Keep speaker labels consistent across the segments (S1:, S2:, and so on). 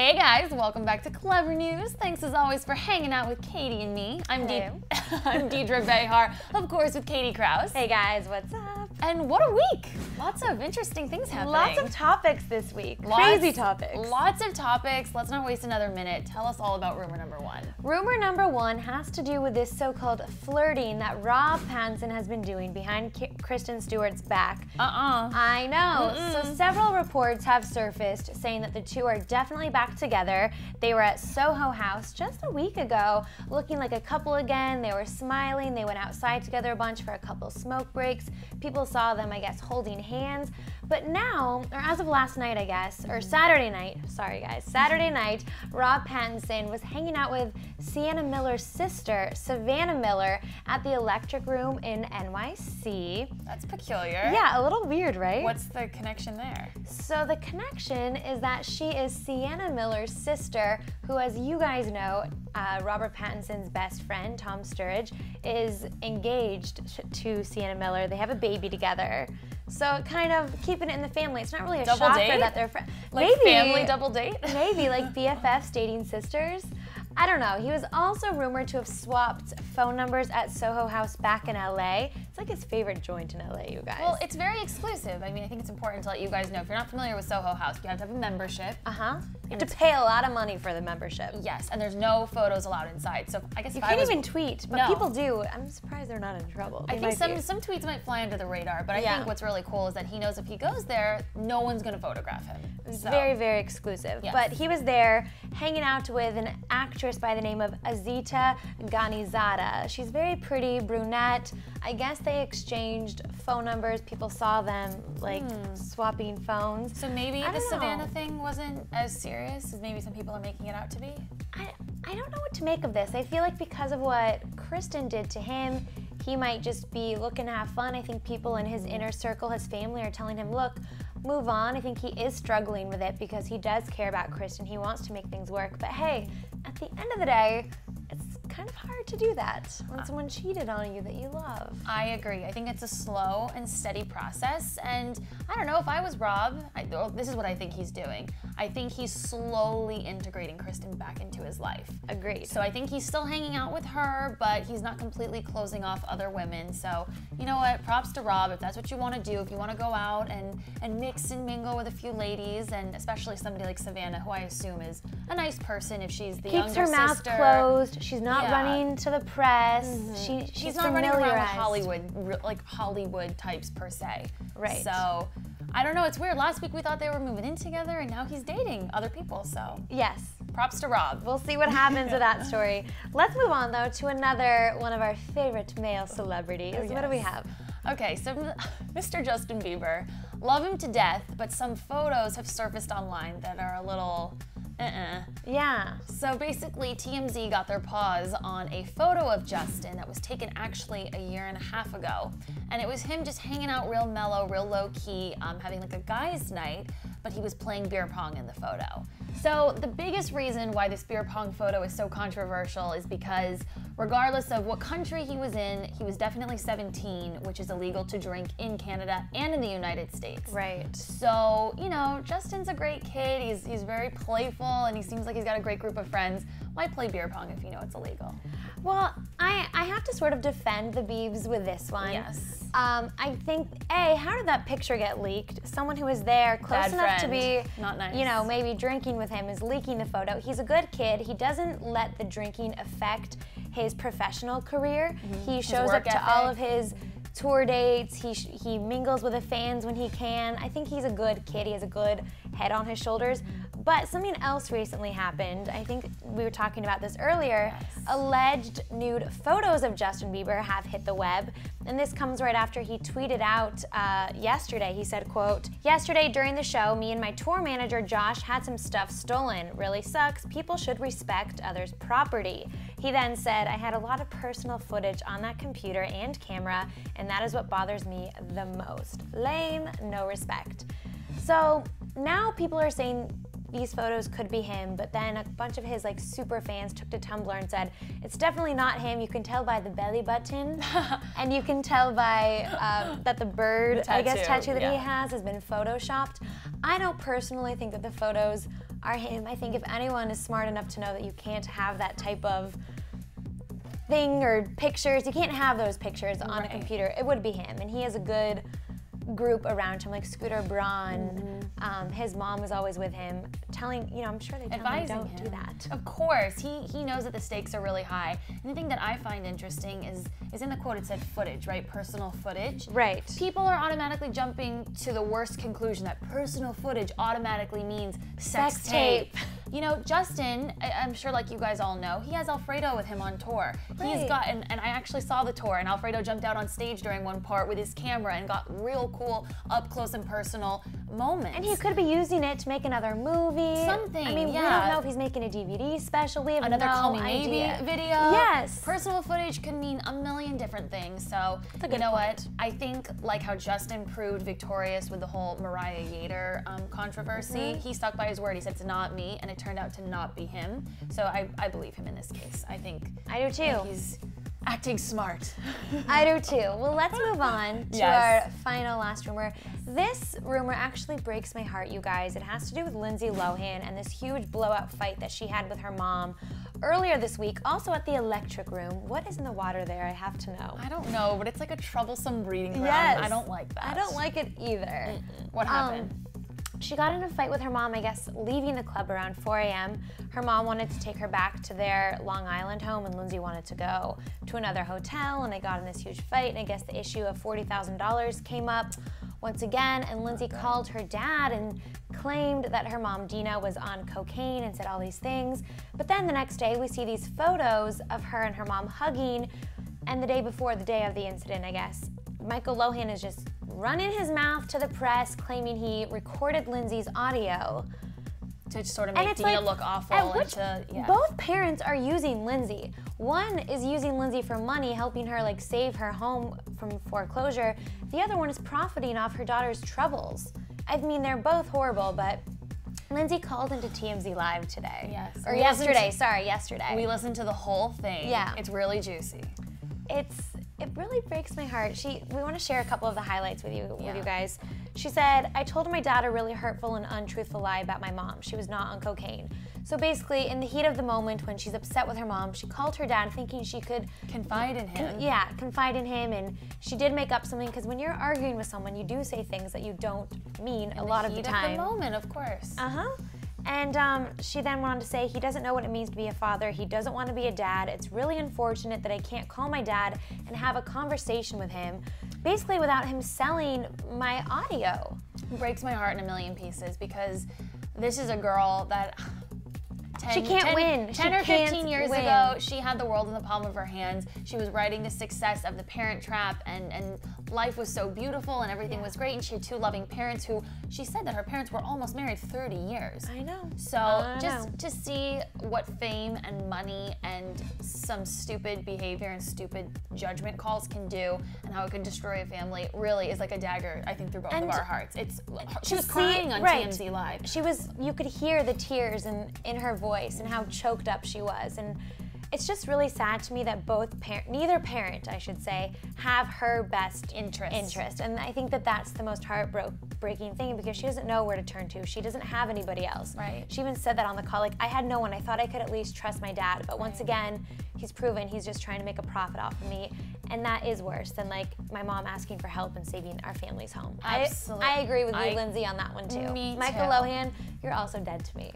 S1: Hey guys, welcome back to Clever News. Thanks as always for hanging out with Katie and me. I'm Deidre Behar, of course with Katie Krause.
S2: Hey guys, what's up?
S1: And what a week! Lots of interesting things happening.
S2: Lots of topics this week. Crazy topics.
S1: Lots of topics. Let's not waste another minute. Tell us all about rumor number one.
S2: Rumor number one has to do with this so-called flirting that Robert Pattinson has been doing behind Kristen Stewart's back. I know. So several reports have surfaced saying that the two are definitely back together. They were at Soho House just a week ago, looking like a couple again. They were smiling. They went outside together a bunch for a couple smoke breaks. People saw them, I guess, holding hands. But now, or as of last night, I guess, or Saturday night, sorry guys, Saturday night, Robert Pattinson was hanging out with Savannah Miller's sister, Savannah Miller, at the Electric Room in NYC.
S1: That's peculiar.
S2: Yeah, a little weird, right?
S1: What's the connection there?
S2: So the connection is that she is Savannah Miller's sister, who, as you guys know, Robert Pattinson's best friend, Tom Sturridge, is engaged to Savannah Miller. They have a baby together. So kind of keeping it in the family. It's not really a
S1: double
S2: shocker
S1: date?
S2: that they're friends.
S1: Like maybe family double date?
S2: Maybe like BFFs dating sisters. I don't know. He was also rumored to have swapped phone numbers at Soho House back in LA. It's like his favorite joint in LA, you guys.
S1: Well, it's very exclusive. I mean, I think it's important to let you guys know, if you're not familiar with Soho House, you have to have a membership.
S2: You have to pay a lot of money for the membership.
S1: Yes, and there's no photos allowed inside. So I guess
S2: you can't even tweet, but people do. I'm surprised they're not in trouble.
S1: I think some tweets might fly under the radar, but I think what's really cool is that he knows if he goes there, no one's going to photograph him. So.
S2: Very, very exclusive.
S1: Yes.
S2: But he was there hanging out with an actress by the name of Azita Ghanizada. She's very pretty, brunette. I guess they exchanged phone numbers. People saw them like swapping phones.
S1: So maybe the Savannah thing wasn't as serious as maybe some people are making it out to be?
S2: I don't know what to make of this. I feel like because of what Kristen did to him, he might just be looking to have fun. I think people in his inner circle, his family, are telling him, look, move on. I think he is struggling with it because he does care about Kristen. He wants to make things work. But hey, at the end of the day, it's kind of hard to do that when someone cheated on you that you love.
S1: I agree. I think it's a slow and steady process. And I don't know, if I was Rob, this is what I think he's doing. I think he's slowly integrating Kristen back into his life.
S2: Agreed.
S1: So I think he's still hanging out with her, but he's not completely closing off other women. So you know what? Props to Rob if that's what you want to do. If you want to go out and mix and mingle with a few ladies, and especially somebody like Savannah, who I assume is a nice person if she's the younger sister.
S2: Keeps her mouth closed. She's not running to the press.
S1: She's not running around with Hollywood types per se.
S2: Right.
S1: So I don't know. It's weird. Last week we thought they were moving in together, and now he's dating other people. So
S2: yes.
S1: Props to Rob.
S2: We'll see what happens with that story. Let's move on though to another one of our favorite male celebrities. What do we have?
S1: Okay, so Mr. Justin Bieber, love him to death, but some photos have surfaced online that are a little
S2: Yeah.
S1: So basically, TMZ got their paws on a photo of Justin that was taken actually a year and a half ago. And it was him just hanging out real mellow, real low key, having like a guy's night, but he was playing beer pong in the photo. So the biggest reason why this beer pong photo is so controversial is because regardless of what country he was in, he was definitely 17, which is illegal to drink in Canada and in the United States.
S2: Right.
S1: So, you know, Justin's a great kid. He's very playful, and he seems like he's got a great group of friends. Why play beer pong if you know it's illegal?
S2: Well, I have to sort of defend the Biebs with this one.
S1: Yes.
S2: I think, how did that picture get leaked? Someone who was there close enough to be,
S1: not nice.
S2: You know, maybe drinking with him is leaking the photo. He's a good kid. He doesn't let the drinking affect his professional career. He shows up to all of his tour dates. He mingles with the fans when he can. I think he's a good kid. He has a good head on his shoulders. But something else recently happened. I think we were talking about this earlier.
S1: Yes.
S2: Alleged nude photos of Justin Bieber have hit the web. And this comes right after he tweeted out yesterday. He said, quote, "Yesterday during the show, me and my tour manager Josh had some stuff stolen. Really sucks. People should respect others' property." He then said, "I had a lot of personal footage on that computer and camera, and that is what bothers me the most. Lame, no respect." So now people are saying these photos could be him, but then a bunch of his like super fans took to Tumblr and said, it's definitely not him. You can tell by the belly button, and you can tell by that the bird, tattoo that he has been photoshopped. I don't personally think that the photos are him. I think if anyone is smart enough to know that you can't have that type of thing or pictures, you can't have those pictures on a computer, it would be him. And he has a good group around him, like Scooter Braun. His mom was always with him, telling, I'm sure they tell him don't do that.
S1: Of course, he knows that the stakes are really high. And the thing that I find interesting is in the quote it said footage, right? Personal footage.
S2: Right.
S1: People are automatically jumping to the worst conclusion that personal footage automatically means sex tape. Justin, I'm sure like you guys all know, he has Alfredo with him on tour.
S2: Right.
S1: He's got, and I actually saw the tour, and Alfredo jumped out on stage during one part with his camera and got real cool up close and personal moments.
S2: And he could be using it to make another movie.
S1: Something,
S2: we don't know if he's making a DVD special. We have
S1: another
S2: no
S1: Call Me
S2: idea.
S1: Maybe video.
S2: Yes.
S1: Personal footage could mean a million different things. So, you know what? I think like how Justin proved victorious with the whole Mariah Yater controversy, he stuck by his word. He said, it's not me, and it turned out to not be him. So I believe him in this case. I do too. He's acting smart.
S2: I do too. Well, let's move on to our final last rumor. This rumor actually breaks my heart, you guys. It has to do with Lindsay Lohan and this huge blowout fight that she had with her mom earlier this week, also at the Electric Room. What is in the water there? I have to know.
S1: I don't know, but it's like a troublesome breeding ground.
S2: Yes.
S1: I don't like that.
S2: I don't like it either.
S1: What happened?
S2: She got in a fight with her mom, I guess, leaving the club around 4 a.m. Her mom wanted to take her back to their Long Island home, and Lindsay wanted to go to another hotel, and they got in this huge fight, and I guess the issue of $40,000 came up once again, and Lindsay called her dad and claimed that her mom, Dina, was on cocaine and said all these things. But then the next day, we see these photos of her and her mom hugging, and the day before, the day of the incident, I guess, Michael Lohan is just running his mouth to the press, claiming he recorded Lindsay's audio.
S1: To sort of make Dina look awful.
S2: Both parents are using Lindsay. One is using Lindsay for money, helping her like save her home from foreclosure. The other one is profiting off her daughter's troubles. I mean, they're both horrible, but Lindsay called into TMZ Live today.
S1: Yes.
S2: Or yesterday, yesterday.
S1: We listened to the whole thing.
S2: Yeah.
S1: It's really juicy.
S2: It really breaks my heart. We want to share a couple of the highlights with you guys. She said, I told my dad a really hurtful and untruthful lie about my mom. She was not on cocaine. So basically, in the heat of the moment when she's upset with her mom, she called her dad thinking she could
S1: confide in him.
S2: Confide in him, and she did make up something, because when you're arguing with someone, you do say things that you don't mean a lot of the time.
S1: In the moment, of course.
S2: And she then went on to say, he doesn't know what it means to be a father. He doesn't want to be a dad. It's really unfortunate that I can't call my dad and have a conversation with him, basically without him selling my audio.
S1: It breaks my heart in a million pieces, because this is a girl that...
S2: She can't win.
S1: 10 or 15 years ago, she had the world in the palm of her hands. She was writing the success of The Parent Trap, and life was so beautiful, and everything was great, and she had two loving parents who, she said that her parents were almost married 30 years.
S2: I know.
S1: So just to see what fame and money and some stupid behavior and stupid judgment calls can do, and how it can destroy a family, really is like a dagger, I think, through both of our hearts. She was crying on TMZ Live.
S2: You could hear the tears in her voice and how choked up she was, and it's just really sad to me that neither parent, I should say, have her best interest. And I think that that's the most heartbreaking thing, because she doesn't know where to turn to. She doesn't have anybody else.
S1: Right.
S2: She even said that on the call, like, I had no one. I thought I could at least trust my dad, but once again, he's proven he's just trying to make a profit off of me, and that is worse than like my mom asking for help and saving our family's home.
S1: Absolutely.
S2: I agree with you, Lindsay, on that one too.
S1: Me
S2: Michael Lohan, you're also dead to me.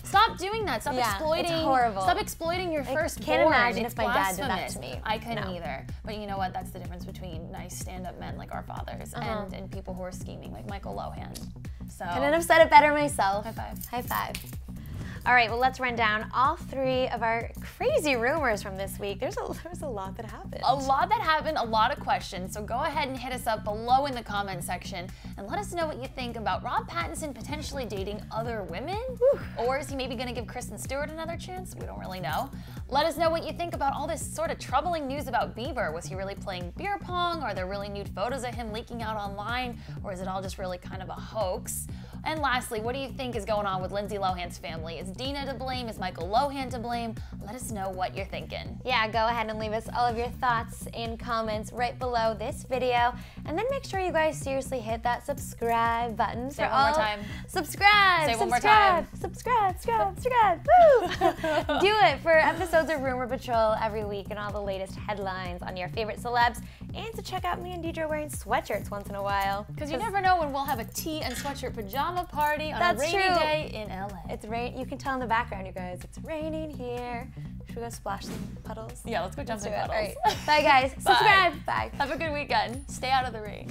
S1: Stop doing that. Stop exploiting.
S2: It's horrible.
S1: Stop exploiting your firstborn.
S2: Can't imagine
S1: it's
S2: if my dad
S1: blasphemous.
S2: did that to me.
S1: I couldn't either. But you know what? That's the difference between nice stand-up men like our fathers and people who are scheming like Michael Lohan. So
S2: couldn't have said it better myself.
S1: High five.
S2: High five. All right, well, let's run down all three of our crazy rumors from this week. There's a lot that happened.
S1: A lot that happened, a lot of questions. So go ahead and hit us up below in the comment section and let us know what you think about Rob Pattinson potentially dating other women. Or is he maybe going to give Kristen Stewart another chance? We don't really know. Let us know what you think about all this sort of troubling news about Bieber. Was he really playing beer pong? Are there really nude photos of him leaking out online? Or is it all just really kind of a hoax? And lastly, what do you think is going on with Lindsay Lohan's family? Is Dina to blame? Is Michael Lohan to blame? Let us know what you're thinking.
S2: Yeah, go ahead and leave us all of your thoughts and comments right below this video. And then make sure you guys seriously hit that subscribe button.
S1: Say it one more time.
S2: Subscribe!
S1: Say it one more time.
S2: Subscribe! Woo! Do it for episodes of Rumor Patrol every week and all the latest headlines on your favorite celebs. And to check out me and Deidre wearing sweatshirts once in a while.
S1: Because you never know when we'll have a tea and sweatshirt pajama party on a rainy day in LA.
S2: It's rain. You can tell in the background, you guys. It's raining here. Should we go splash some puddles?
S1: Yeah, let's go jump some puddles.
S2: All right. Bye, guys. Subscribe. Bye.
S1: Have a good weekend. Stay out of the rain.